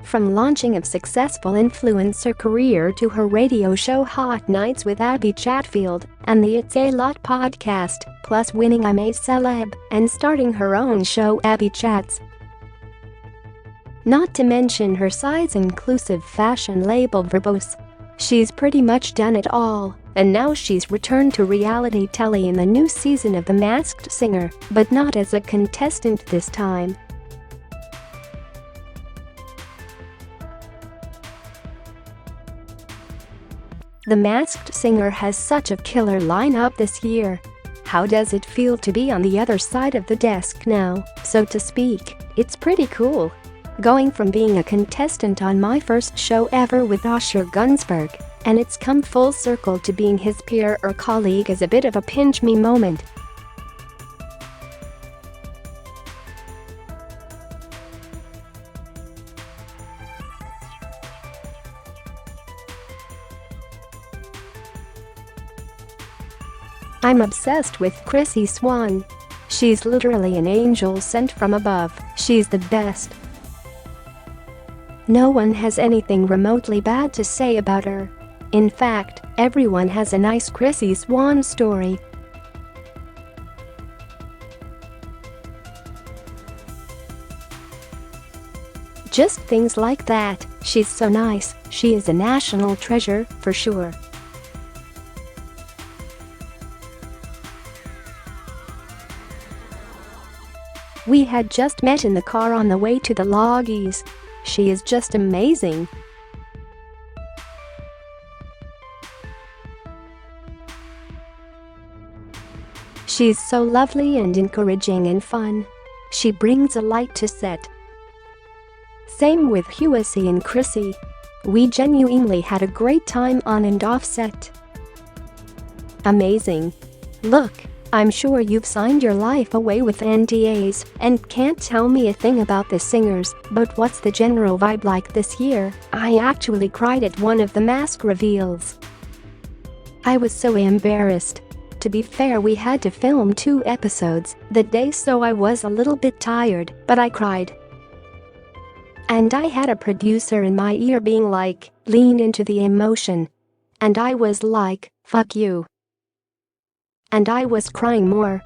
From launching a successful influencer career to her radio show Hot Nights with Abbie Chatfield and the It's A Lot podcast, plus winning I'm A Celeb and starting her own show Abbie Chats. Not to mention her size-inclusive fashion label Verbose. She's pretty much done it all, and now she's returned to reality telly in the new season of The Masked Singer, but not as a contestant this time. The Masked Singer has such a killer lineup this year. How does it feel to be on the other side of the desk now, so to speak? It's pretty cool. Going from being a contestant on my first show ever with Osher Gunsberg, and it's come full circle to being his peer or colleague is a bit of a pinch me moment. I'm obsessed with Chrissy Swan. She's literally an angel sent from above. She's the best. No one has anything remotely bad to say about her. In fact, everyone has a nice Chrissy Swan story. Just things like that. She's so nice. She is a national treasure, for sure. We had just met in the car on the way to the Loggies. She is just amazing. She's so lovely and encouraging and fun. She brings a light to set. Same with Hussey and Chrissy. We genuinely had a great time on and off set. Amazing. Look, I'm sure you've signed your life away with NDAs and can't tell me a thing about the singers, but what's the general vibe like this year? I actually cried at one of the mask reveals. I was so embarrassed. To be fair, we had to film 2 episodes that day, so I was a little bit tired, but I cried. And I had a producer in my ear being like, lean into the emotion. And I was like, fuck you. And I was crying more.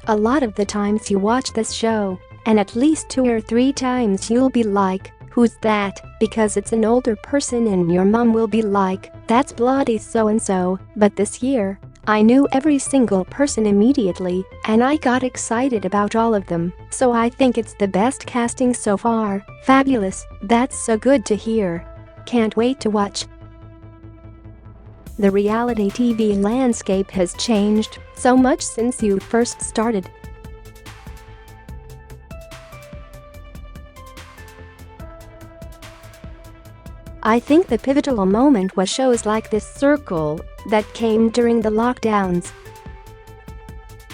A lot of the times you watch this show, and at least 2 or 3 times you'll be like, who's that? Because it's an older person, and your mom will be like, that's bloody so-and-so. But this year, I knew every single person immediately, and I got excited about all of them. So I think it's the best casting so far. Fabulous. That's so good to hear. Can't wait to watch. The reality TV landscape has changed so much since you first started. I think the pivotal moment was shows like this Circle that came during the lockdowns.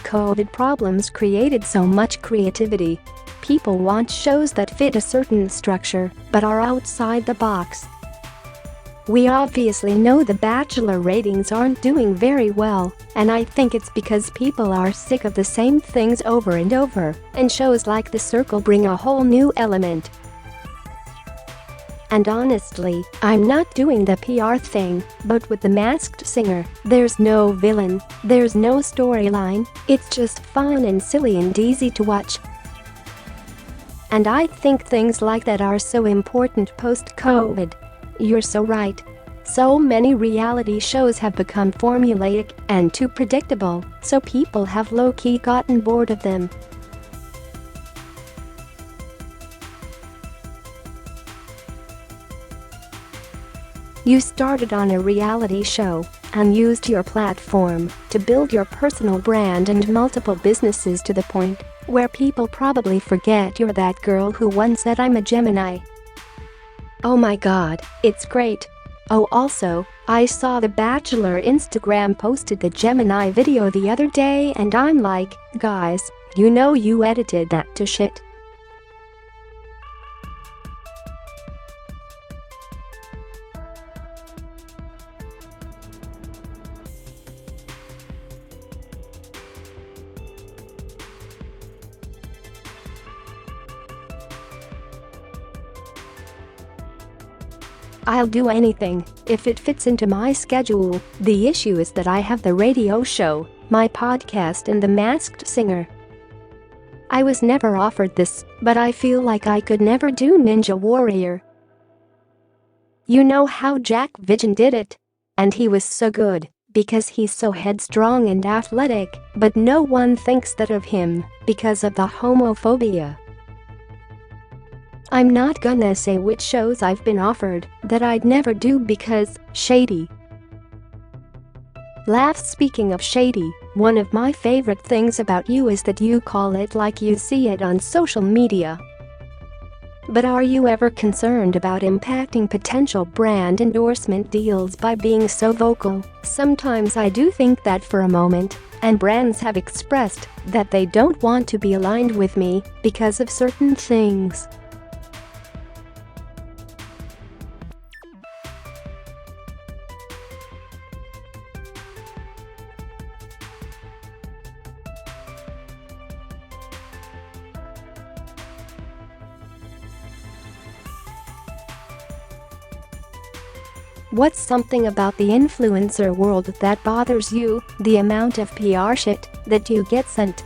COVID problems created so much creativity. People want shows that fit a certain structure but are outside the box. We obviously know the Bachelor ratings aren't doing very well, and I think it's because people are sick of the same things over and over, and shows like The Circle bring a whole new element. And honestly, I'm not doing the PR thing, but with The Masked Singer, there's no villain, there's no storyline, it's just fun and silly and easy to watch. And I think things like that are so important post-COVID. You're so right. So many reality shows have become formulaic and too predictable, so people have low-key gotten bored of them. You started on a reality show and used your platform to build your personal brand and multiple businesses to the point where people probably forget you're that girl who once said I'm a Gemini. Oh my god, it's great. Oh, also, I saw the Bachelor Instagram posted the Gemini video the other day, and I'm like, guys, you know you edited that to shit. I'll do anything if it fits into my schedule. The issue is that I have the radio show, my podcast and The Masked Singer. I was never offered this, but I feel like I could never do Ninja Warrior. You know how Jack Vision did it? And he was so good, because he's so headstrong and athletic, but no one thinks that of him, because of the homophobia. I'm not gonna say which shows I've been offered that I'd never do because shady. Laughs. Speaking of shady, one of my favorite things about you is that you call it like you see it on social media. But are you ever concerned about impacting potential brand endorsement deals by being so vocal? Sometimes I do think that for a moment, and brands have expressed that they don't want to be aligned with me because of certain things. What's something about the influencer world that bothers you? The amount of PR shit that you get sent.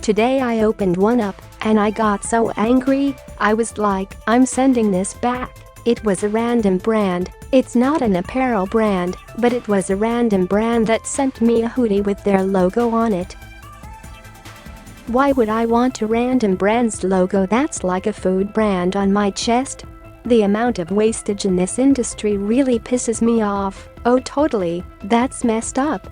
Today I opened one up and I got so angry, I was like, I'm sending this back. It was a random brand. It's not an apparel brand, but it was a random brand that sent me a hoodie with their logo on it. Why would I want a random brand's logo that's like a food brand on my chest? The amount of wastage in this industry really pisses me off. Oh totally, that's messed up.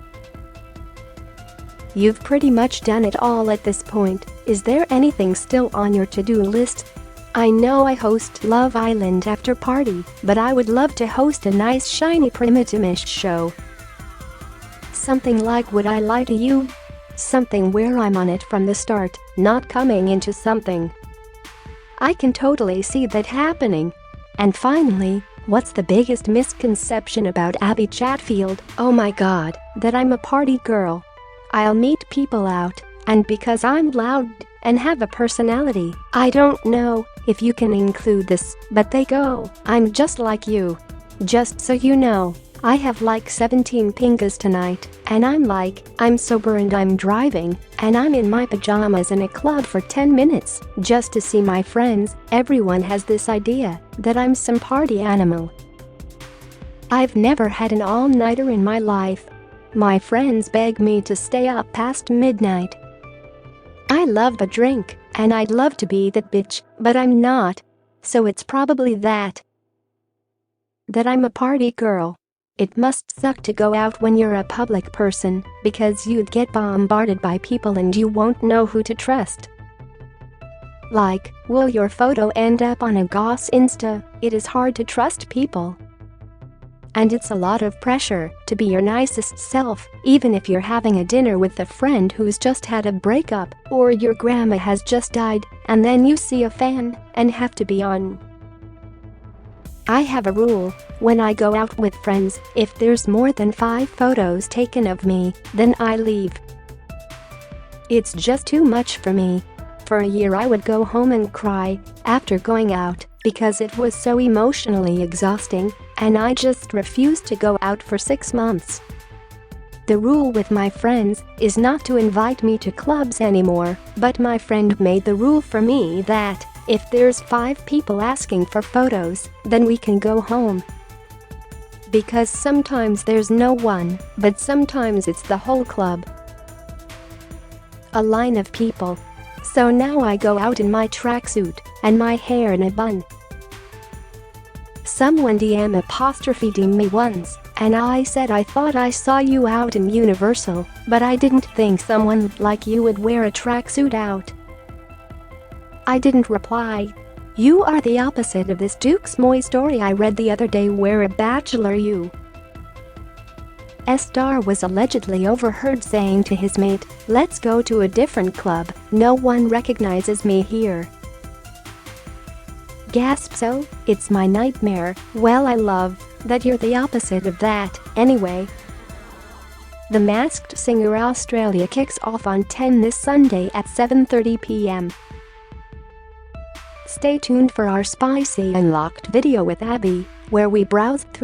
You've pretty much done it all at this point. Is there anything still on your to-do list? I know I host Love Island After Party, but I would love to host a nice shiny primitive-ish show. Something like Would I Lie to You? Something where I'm on it from the start, not coming into something. I can totally see that happening. And finally, what's the biggest misconception about Abbie Chatfield? Oh my god, that I'm a party girl. I'll meet people out, and because I'm loud and have a personality, I don't know if you can include this, but they go, I'm just like you. Just so you know, I have like 17 pingas tonight, and I'm like, I'm sober and I'm driving, and I'm in my pajamas in a club for 10 minutes, just to see my friends. Everyone has this idea that I'm some party animal. I've never had an all-nighter in my life. My friends beg me to stay up past midnight. I love a drink, and I'd love to be that bitch, but I'm not. So it's probably that I'm a party girl. It must suck to go out when you're a public person, because you'd get bombarded by people and you won't know who to trust. Like, will your photo end up on a goss Insta? It is hard to trust people. And it's a lot of pressure to be your nicest self, even if you're having a dinner with a friend who's just had a breakup, or your grandma has just died, and then you see a fan and have to be on. I have a rule. When I go out with friends, if there's more than 5 photos taken of me, then I leave. It's just too much for me. For a year I would go home and cry after going out because it was so emotionally exhausting, and I just refused to go out for 6 months. The rule with my friends is not to invite me to clubs anymore, but my friend made the rule for me that if there's 5 people asking for photos, then we can go home. Because sometimes there's no one, but sometimes it's the whole club. A line of people. So now I go out in my tracksuit and my hair in a bun. Someone DM'd me once, and I said I thought I saw you out in Universal, but I didn't think someone like you would wear a tracksuit out. I didn't reply. You are the opposite of this Dukes Moy story I read the other day where a Bachelor star was allegedly overheard saying to his mate, "Let's go to a different club, no one recognizes me here." Gasp. So, it's my nightmare. Well, I love that you're the opposite of that. Anyway, The Masked Singer Australia kicks off on 10 this Sunday at 7:30 p.m. Stay tuned for our spicy unlocked video with Abbie, where we browsed through